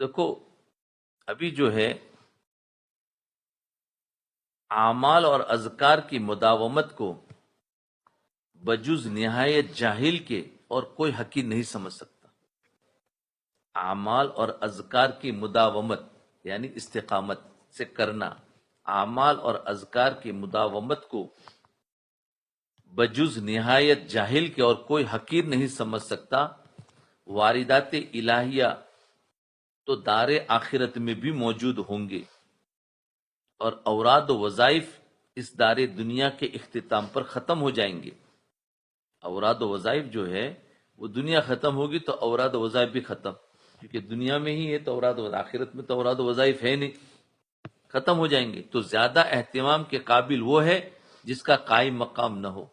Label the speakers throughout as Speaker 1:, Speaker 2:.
Speaker 1: دیکھو ابھی جو ہے اعمال اور اذکار کی مداومت کو بجز نہایت جاہل کے اور کوئی حقیر نہیں سمجھ سکتا۔ اعمال اور اذکار کی مداومت یعنی استقامت سے کرنا، اعمال اور اذکار کی مداومت کو بجز نہایت جاہل کے اور کوئی حقیر نہیں سمجھ سکتا۔ واردات الہیہ تو دار آخرت میں بھی موجود ہوں گے، اور اوراد و وظائف اس دار دنیا کے اختتام پر ختم ہو جائیں گے۔ اوراد و وظائف جو ہے وہ دنیا ختم ہوگی تو اوراد و وظائف بھی ختم، کیونکہ دنیا میں ہی ہے تو اوراد و آخرت میں تو اوراد و وظائف ہے نہیں، ختم ہو جائیں گے۔ تو زیادہ اہتمام کے قابل وہ ہے جس کا قائم مقام نہ ہو۔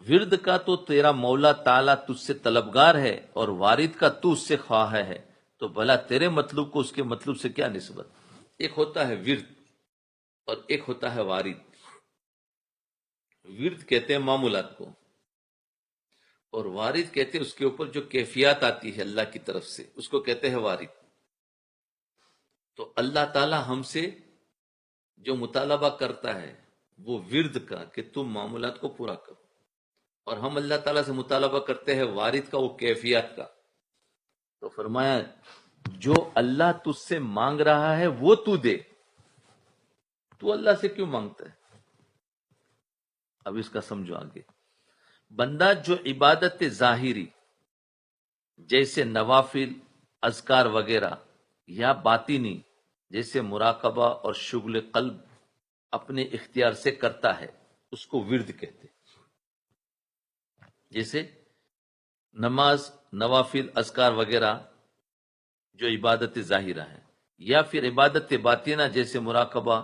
Speaker 1: ورد کا تو تیرا مولا تعالیٰ تجھ سے طلبگار ہے، اور وارد کا تو اس سے خواہ ہے، تو بھلا تیرے مطلوب کو اس کے مطلوب سے کیا نسبت؟ ایک ہوتا ہے ورد اور ایک ہوتا ہے وارد۔ ورد کہتے ہیں معمولات کو، اور وارد کہتے ہیں اس کے اوپر جو کیفیات آتی ہے اللہ کی طرف سے، اس کو کہتے ہیں وارد۔ تو اللہ تعالیٰ ہم سے جو مطالبہ کرتا ہے وہ ورد کا کہ تم معمولات کو پورا کرو، اور ہم اللہ تعالیٰ سے مطالبہ کرتے ہیں وارد کا، وہ کیفیات کا۔ تو فرمایا جو اللہ تجھ سے مانگ رہا ہے وہ تو دے، تو اللہ سے کیوں مانگتا ہے؟ اب اس کا سمجھو آگے۔ بندہ جو عبادت ظاہری جیسے نوافل، اذکار وغیرہ، یا باطنی جیسے مراقبہ اور شغل قلب اپنے اختیار سے کرتا ہے اس کو ورد کہتے ہیں۔ جیسے نماز، نوافل، اذکار وغیرہ جو عبادت ظاہرہ ہے، یا پھر عبادت باطنہ جیسے مراقبہ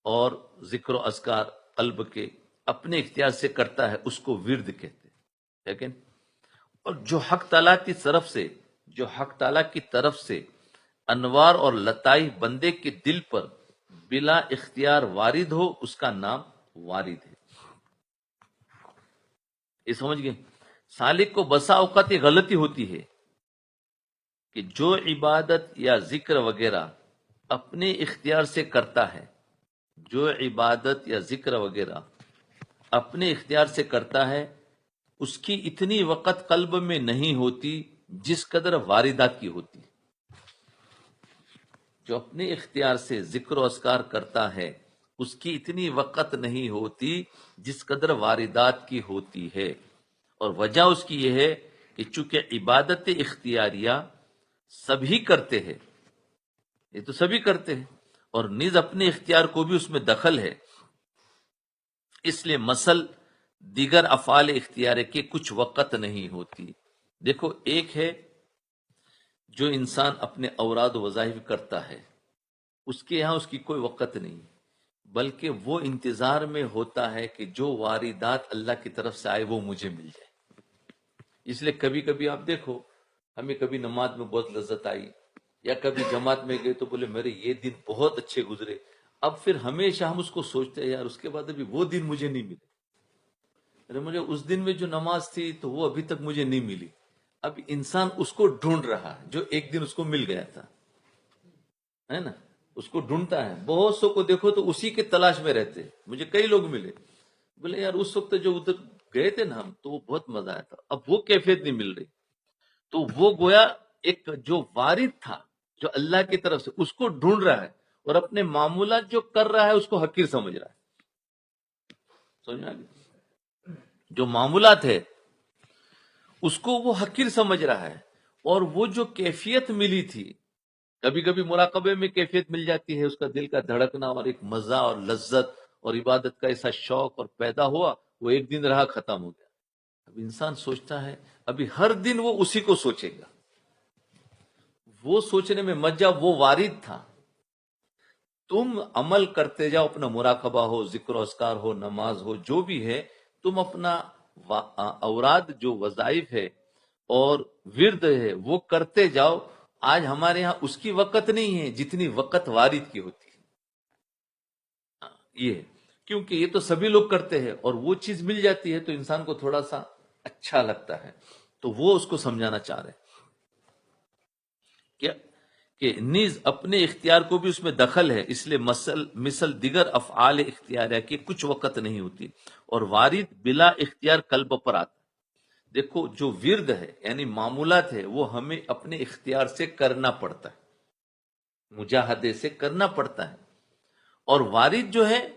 Speaker 1: اور ذکر و اذکار قلب کے اپنے اختیار سے کرتا ہے اس کو ورد کہتے ہیں۔ لیکن اور جو حق تعالیٰ کی طرف سے انوار اور لطائف بندے کے دل پر بلا اختیار وارد ہو اس کا نام وارد ہے۔ یہ سمجھ گئے؟ سالک کو بسا اوقات یہ غلطی ہوتی ہے کہ جو عبادت یا ذکر وغیرہ اپنے اختیار سے کرتا ہے، جو عبادت یا ذکر وغیرہ اپنے اختیار سے کرتا ہے اس کی اتنی وقت قلب میں نہیں ہوتی جس قدر واردات کی ہوتی۔ جو اپنے اختیار سے ذکر و اذکار کرتا ہے اس کی اتنی وقت نہیں ہوتی جس قدر واردات کی ہوتی ہے، اور وجہ اس کی یہ ہے کہ چونکہ عبادت اختیاریہ سبھی کرتے ہیں، یہ تو سبھی کرتے ہیں، اور نیز اپنے اختیار کو بھی اس میں دخل ہے، اس لیے مثل دیگر افعال اختیارے کے کچھ وقت نہیں ہوتی۔ دیکھو ایک ہے جو انسان اپنے اوراد و وظائف کرتا ہے، اس کے یہاں اس کی کوئی وقت نہیں، بلکہ وہ انتظار میں ہوتا ہے کہ جو واردات اللہ کی طرف سے آئے وہ مجھے مل جائے۔ اس لیے کبھی کبھی آپ دیکھو ہمیں کبھی نماز میں بہت لذت آئی، یا کبھی جماعت میں گئے تو بولے میرے یہ دن بہت اچھے گزرے، اب پھر ہمیشہ ہم اس کو سوچتے ہیں یار اس کے بعد ابھی وہ دن مجھے نہیں ملے، ارے مجھے اس دن میں جو نماز تھی تو وہ ابھی تک مجھے نہیں ملی۔ اب انسان اس کو ڈھونڈ رہا ہے جو ایک دن اس کو مل گیا تھا، ہے نا، اس کو ڈھونڈتا ہے۔ بہت سو کو دیکھو تو اسی کے تلاش میں رہتے، مجھے کئی لوگ ملے بولے یار اس وقت جو ادھر گئے تھے نا ہم تو وہ بہت مزہ آیا تھا، اب وہ کیفیت نہیں مل رہی۔ تو وہ گویا ایک جو وارد تھا جو اللہ کی طرف سے اس کو ڈھونڈ رہا ہے، اور اپنے معمولات جو کر رہا ہے اس کو حقیر سمجھ رہا ہے۔ سمجھ میں آ گئی؟ جو معمولات ہے اس کو وہ حقیر سمجھ رہا ہے، اور وہ جو کیفیت ملی تھی، کبھی کبھی مراقبے میں کیفیت مل جاتی ہے، اس کا دل کا دھڑکنا اور ایک مزہ اور لذت اور عبادت کا ایسا شوق اور پیدا ہوا، وہ ایک دن رہا ختم ہو گیا۔ اب انسان سوچتا ہے ابھی ہر دن وہ اسی کو سوچے گا، وہ سوچنے میں مزہ وہ وارد تھا۔ تم عمل کرتے جاؤ، اپنا مراقبہ ہو، ذکر و اذکار ہو، نماز ہو، جو بھی ہے، تم اپنا اوراد جو وظائف ہے اور ورد ہے وہ کرتے جاؤ۔ آج ہمارے ہاں اس کی وقت نہیں ہے جتنی وقت وارد کی ہوتی ہے، یہ ہے، کیونکہ یہ تو سبھی لوگ کرتے ہیں اور وہ چیز مل جاتی ہے تو انسان کو تھوڑا سا اچھا لگتا ہے، تو وہ اس کو سمجھانا چاہ رہے ہیں۔ کہ نیز اپنے اختیار کو بھی اس میں دخل ہے، اس لیے مثل دیگر افعال اختیاریہ کے کچھ وقت نہیں ہوتی، اور وارد بلا اختیار قلب پر آتا ہے۔ دیکھو جو ورد ہے یعنی معمولات ہے وہ ہمیں اپنے اختیار سے کرنا پڑتا ہے، مجاہدے سے کرنا پڑتا ہے، اور وارد جو ہے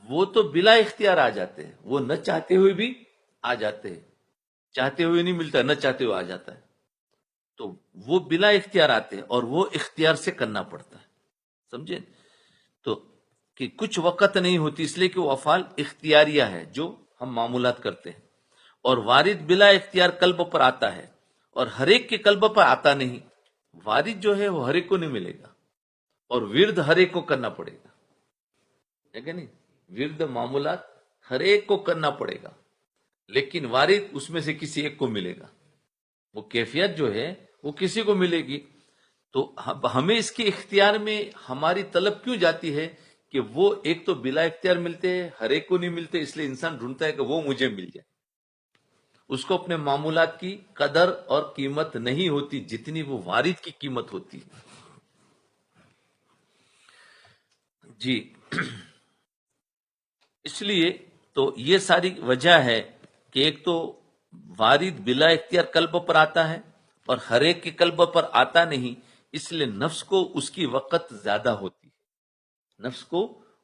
Speaker 1: وہ تو بلا اختیار آ جاتے ہیں، وہ نہ چاہتے ہوئے بھی آ جاتے ہیں، چاہتے ہوئے نہیں ملتا، نہ چاہتے ہوئے آ جاتا ہے، تو وہ بلا اختیار آتے ہیں اور وہ اختیار سے کرنا پڑتا ہے، سمجھے؟ تو کہ کچھ وقت نہیں ہوتی اس لیے کہ وہ افعال اختیاریہ ہے جو ہم معمولات کرتے ہیں، اور وارد بلا اختیار قلب پر آتا ہے، اور ہر ایک کے قلب پر آتا نہیں، وارد جو ہے وہ ہر ایک کو نہیں ملے گا، اور ورد ہر ایک کو کرنا پڑے گا، ہے کہ نہیں؟ ورد معمولات ہر ایک کو کرنا پڑے گا، لیکن وارد اس میں سے کسی ایک کو ملے گا، وہ کیفیت جو ہے وہ کسی کو ملے گی۔ تو ہمیں اس کے اختیار میں ہماری طلب کیوں جاتی ہے کہ وہ ایک تو بلا اختیار ملتے ہیں، ہر ایک کو نہیں ملتے، اس لیے انسان ڈھونڈتا ہے کہ وہ مجھے مل جائے، اس کو اپنے معمولات کی قدر اور قیمت نہیں ہوتی جتنی وہ وارد کی قیمت ہوتی ہے۔ جی اس لیے تو یہ ساری وجہ ہے کہ ایک تو وارد بلا اختیار قلب پر آتا ہے اور ہر ایک کے قلب پر آتا نہیں، اس لیے نفس کو اس کی وقت زیادہ ہوتی ہے، نفس کو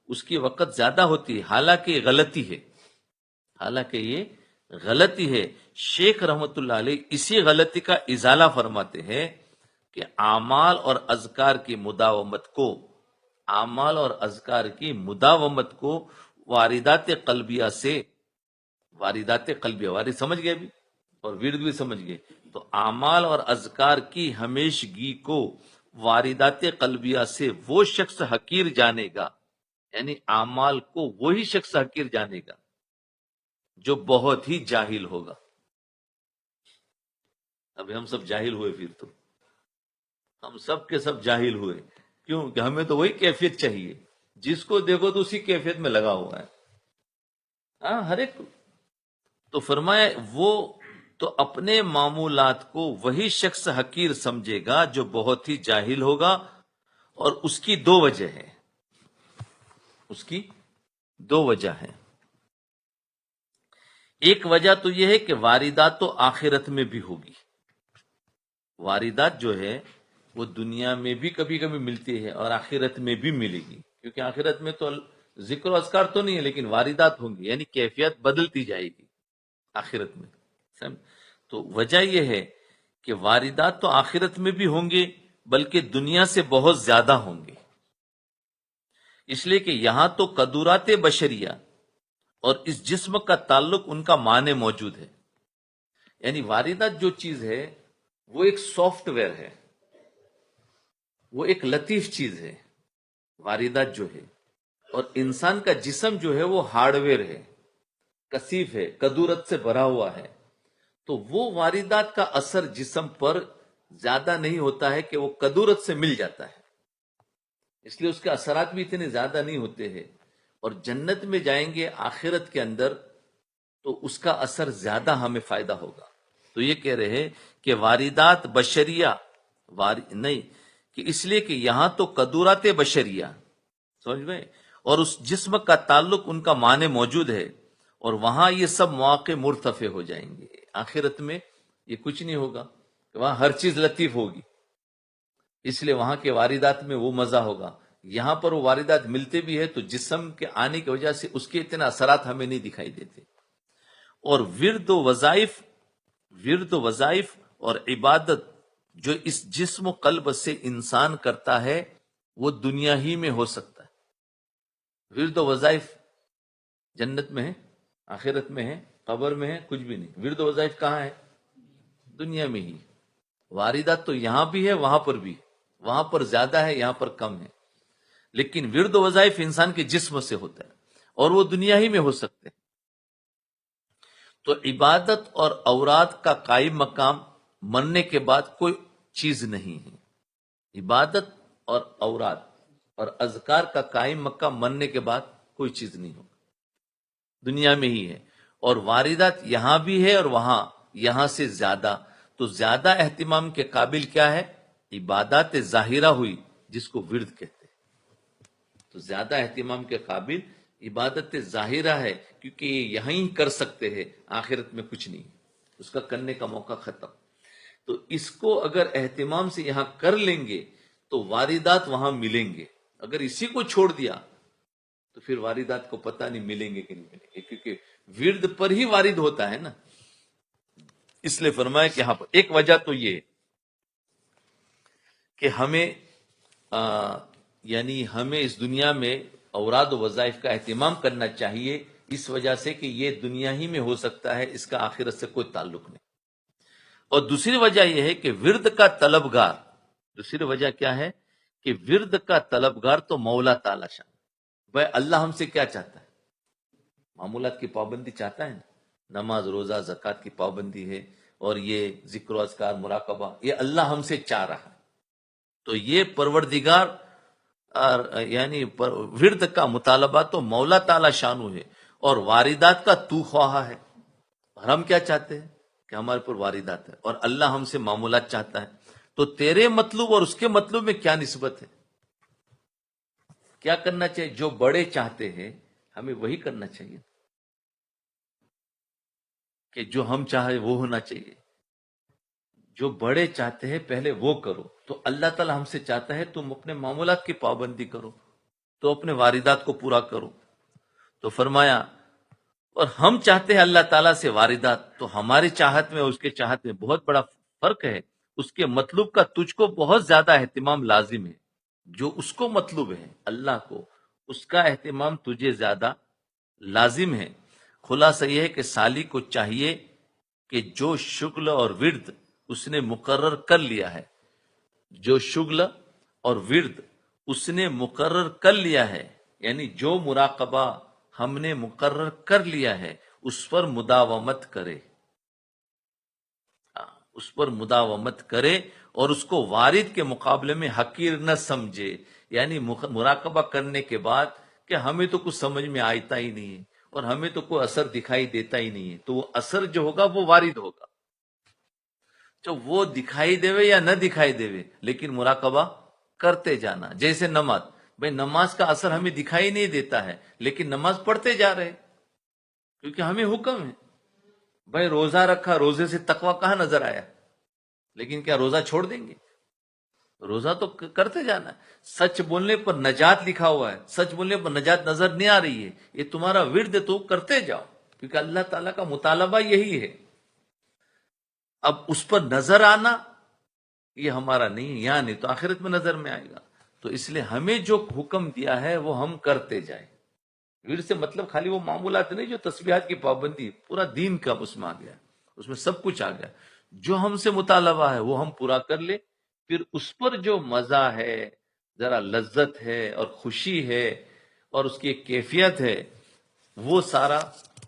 Speaker 1: اس کی وقت زیادہ ہوتی ہے، حالانکہ یہ غلطی ہے، حالانکہ یہ غلطی ہے۔ شیخ رحمت اللہ علیہ اسی غلطی کا ازالہ فرماتے ہیں کہ اعمال اور اذکار کی مداومت کو، اعمال اور اذکار کی مداومت کو واردات قلبیہ سے، واردات قلبیہ، وارد سمجھ گئے بھی اور ورد بھی سمجھ گئے، تو اعمال اور اذکار کی ہمیشگی کو واردات قلبیہ سے وہ شخص حقیر جانے گا، یعنی اعمال کو وہی شخص حقیر جانے گا جو بہت ہی جاہل ہوگا۔ اب ہم سب جاہل ہوئے، پھر تو ہم سب کے سب جاہل ہوئے، کیوں کہ ہمیں تو وہی کیفیت چاہیے، جس کو دیکھو تو اسی کیفیت میں لگا ہوا ہے، ہاں ہر ایک کو۔ تو فرمایا وہ تو اپنے معمولات کو وہی شخص حقیر سمجھے گا جو بہت ہی جاہل ہوگا، اور اس کی دو وجہ ہے، اس کی دو وجہ ہے۔ ایک وجہ تو یہ ہے کہ واردات تو آخرت میں بھی ہوگی، واردات جو ہے وہ دنیا میں بھی کبھی کبھی ملتی ہے اور آخرت میں بھی ملے گی، کیونکہ آخرت میں تو ذکر و اذکار تو نہیں ہے لیکن واردات ہوں گی، یعنی کیفیت بدلتی جائے گی آخرت میں۔ تو وجہ یہ ہے کہ واردات تو آخرت میں بھی ہوں گے بلکہ دنیا سے بہت زیادہ ہوں گے، اس لیے کہ یہاں تو قدورات بشریہ اور اس جسم کا تعلق ان کا معنی موجود ہے، یعنی واردات جو چیز ہے وہ ایک سافٹ ویئر ہے، وہ ایک لطیف چیز ہے، واردات جو ہے، اور انسان کا جسم جو ہے وہ ہارڈ ویئر ہے، کثیف ہے، قدورت سے بھرا ہوا ہے، تو وہ واردات کا اثر جسم پر زیادہ نہیں ہوتا ہے کہ وہ قدورت سے مل جاتا ہے، اس لیے اس کے اثرات بھی اتنے زیادہ نہیں ہوتے ہیں، اور جنت میں جائیں گے آخرت کے اندر تو اس کا اثر زیادہ ہمیں فائدہ ہوگا۔ تو یہ کہہ رہے ہیں کہ واردات بشریہ نہیں، کہ اس لیے کہ یہاں تو قدورات بشریہ، سمجھ گئے، اور اس جسم کا تعلق ان کا معنی موجود ہے، اور وہاں یہ سب مواقع مرتفع ہو جائیں گے، آخرت میں یہ کچھ نہیں ہوگا، وہاں ہر چیز لطیف ہوگی، اس لیے وہاں کے واردات میں وہ مزہ ہوگا۔ یہاں پر وہ واردات ملتے بھی ہے تو جسم کے آنے کی وجہ سے اس کے اتنے اثرات ہمیں نہیں دکھائی دیتے، اور ورد و وظائف اور عبادت جو اس جسم و قلب سے انسان کرتا ہے وہ دنیا ہی میں ہو سکتا ہے۔ ورد و وظائف جنت میں ہے، آخرت میں ہے، قبر میں ہے، کچھ بھی نہیں۔ ورد و وظائف کہاں ہے؟ دنیا میں ہی۔ واردات تو یہاں بھی ہے، وہاں پر بھی، وہاں پر زیادہ ہے، یہاں پر کم ہے، لیکن ورد و وظائف انسان کے جسم سے ہوتا ہے اور وہ دنیا ہی میں ہو سکتے ہیں۔ تو عبادت اور اوراد کا قائم مقام مرنے کے بعد کوئی چیز نہیں ہے، عبادت اور اوراد اور اذکار کا قائم مقام مرنے کے بعد کوئی چیز نہیں ہوگا، دنیا میں ہی ہے، اور واردات یہاں بھی ہے اور وہاں، یہاں سے زیادہ، تو زیادہ اہتمام کے قابل کیا ہے؟ عبادات ظاہرہ ہوئی جس کو ورد کہتے ہیں. تو زیادہ اہتمام کے قابل عبادت ظاہرہ ہے، کیونکہ یہ یہیں کر سکتے ہیں، آخرت میں کچھ نہیں، اس کا کرنے کا موقع ختم. تو اس کو اگر اہتمام سے یہاں کر لیں گے تو واردات وہاں ملیں گے. اگر اسی کو چھوڑ دیا تو پھر واردات کو پتہ نہیں ملیں گے کہ نہیں ملیں گے، کیونکہ ورد پر ہی وارد ہوتا ہے نا. اس لیے فرمایا کہ یہاں پر ایک وجہ تو یہ کہ ہمیں یعنی ہمیں اس دنیا میں اوراد و وظائف کا اہتمام کرنا چاہیے، اس وجہ سے کہ یہ دنیا ہی میں ہو سکتا ہے، اس کا آخرت سے کوئی تعلق نہیں. اور دوسری وجہ یہ ہے کہ ورد کا طلبگار، دوسری وجہ کیا ہے کہ ورد کا طلبگار تو مولا تعالی شان. بھائی اللہ ہم سے کیا چاہتا ہے؟ معمولات کی پابندی چاہتا ہے نا، نماز روزہ زکوٰۃ کی پابندی ہے، اور یہ ذکر و اذکار مراقبہ، یہ اللہ ہم سے چاہ رہا ہے. تو یہ پروردگار یعنی ورد کا مطالبہ تو مولا تعالی شانو ہے، اور واردات کا تو خواہا ہے. اور ہم کیا چاہتے ہیں کہ ہمارے پر واردات ہے، اور اللہ ہم سے معمولات چاہتا ہے. تو تیرے مطلوب اور اس کے مطلوب میں کیا نسبت ہے؟ کیا کرنا چاہیے؟ جو بڑے چاہتے ہیں ہمیں وہی کرنا چاہیے، کہ جو ہم چاہے وہ ہونا چاہیے. جو بڑے چاہتے ہیں پہلے وہ کرو. تو اللہ تعالی ہم سے چاہتا ہے تم اپنے معمولات کی پابندی کرو، تو اپنے واردات کو پورا کرو. تو فرمایا اور ہم چاہتے ہیں اللہ تعالیٰ سے واردات، تو ہماری چاہت میں اور اس کے چاہت میں بہت بڑا فرق ہے. اس کے مطلوب کا تجھ کو بہت زیادہ اہتمام لازم ہے. جو اس کو مطلوب ہے اللہ کو، اس کا اہتمام تجھے زیادہ لازم ہے. خلاصہ یہ ہے کہ سالی کو چاہیے کہ جو شغل اور ورد اس نے مقرر کر لیا ہے، جو شغل اور ورد اس نے مقرر کر لیا ہے، یعنی جو مراقبہ ہم نے مقرر کر لیا ہے اس پر مداومت کرے، اس پر مداومت کرے، اور اس کو وارد کے مقابلے میں حقیر نہ سمجھے. یعنی مراقبہ کرنے کے بعد کہ ہمیں تو کچھ سمجھ میں آتا ہی نہیں ہے اور ہمیں تو کوئی اثر دکھائی دیتا ہی نہیں ہے، تو وہ اثر جو ہوگا وہ وارد ہوگا. تو وہ دکھائی دیوے یا نہ دکھائی دیوے، لیکن مراقبہ کرتے جانا. جیسے نماز، بھائی نماز کا اثر ہمیں دکھائی نہیں دیتا ہے لیکن نماز پڑھتے جا رہے کیونکہ ہمیں حکم ہے. بھائی روزہ رکھا، روزے سے تقوی کہاں نظر آیا؟ لیکن کیا روزہ چھوڑ دیں گے؟ روزہ تو کرتے جانا. سچ بولنے پر نجات لکھا ہوا ہے، سچ بولنے پر نجات نظر نہیں آ رہی ہے، یہ تمہارا ورد تو کرتے جاؤ، کیونکہ اللہ تعالیٰ کا مطالبہ یہی ہے. اب اس پر نظر آنا یہ ہمارا نہیں، یہاں نہیں تو آخرت میں نظر میں آئے گا. تو اس لیے ہمیں جو حکم دیا ہے وہ ہم کرتے جائیں. ورد سے مطلب خالی وہ معمولات نہیں، جو تسبیحات کی پابندی، پورا دین کا اس میں آ گیا، اس میں سب کچھ آ گیا. جو ہم سے مطالبہ ہے وہ ہم پورا کر لے، پھر اس پر جو مزہ ہے، ذرا لذت ہے اور خوشی ہے اور اس کی ایک کیفیت ہے، وہ سارا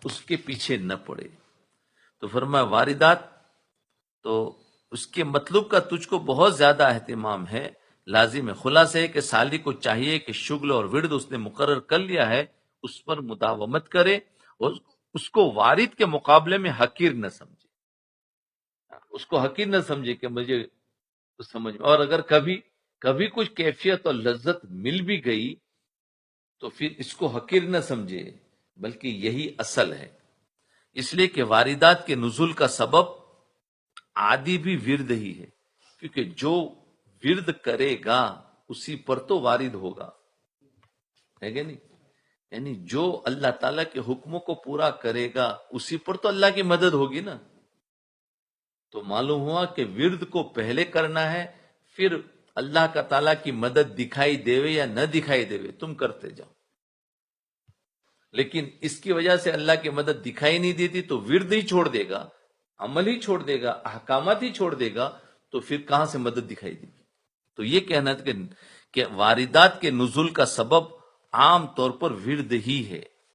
Speaker 1: اس کے پیچھے نہ پڑے. تو فرمایا واردات تو اس کے مطلوب کا تجھ کو بہت زیادہ اہتمام ہے، لازم ہے. خلاصہ ہے کہ سالی کو چاہیے کہ شغل اور ورد اس نے مقرر کر لیا ہے اس پر مداومت کرے، اور اس کو وارد کے مقابلے میں حقیر نہ سمجھے. اس کو حقیر نہ سمجھے کہ مجھے کچھ سمجھ میں، اور اگر کبھی کچھ کیفیت اور لذت مل بھی گئی تو پھر اس کو حقیر نہ سمجھے، بلکہ یہی اصل ہے. اس لیے کہ واردات کے نزول کا سبب عادی بھی ورد ہی ہے، کیونکہ جو ورد کرے گا اسی پر تو وارد ہوگا، ہے کہ نہیں؟ یعنی جو اللہ تعالیٰ کے حکموں کو پورا کرے گا اسی پر تو اللہ کی مدد ہوگی نا. تو معلوم ہوا کہ ورد کو پہلے کرنا ہے، پھر اللہ کا تعالیٰ کی مدد دکھائی دیوے یا نہ دکھائی دیوے تم کرتے جاؤ. لیکن اس کی وجہ سے اللہ کی مدد دکھائی نہیں دیتی تو ورد ہی چھوڑ دے گا، عمل ہی چھوڑ دے گا، احکامات ہی چھوڑ دے گا، تو پھر کہاں سے مدد دکھائی دے گی؟ تو یہ کہنا کہ واردات کے نزول کا سبب عام طور پر ورد ہی ہے.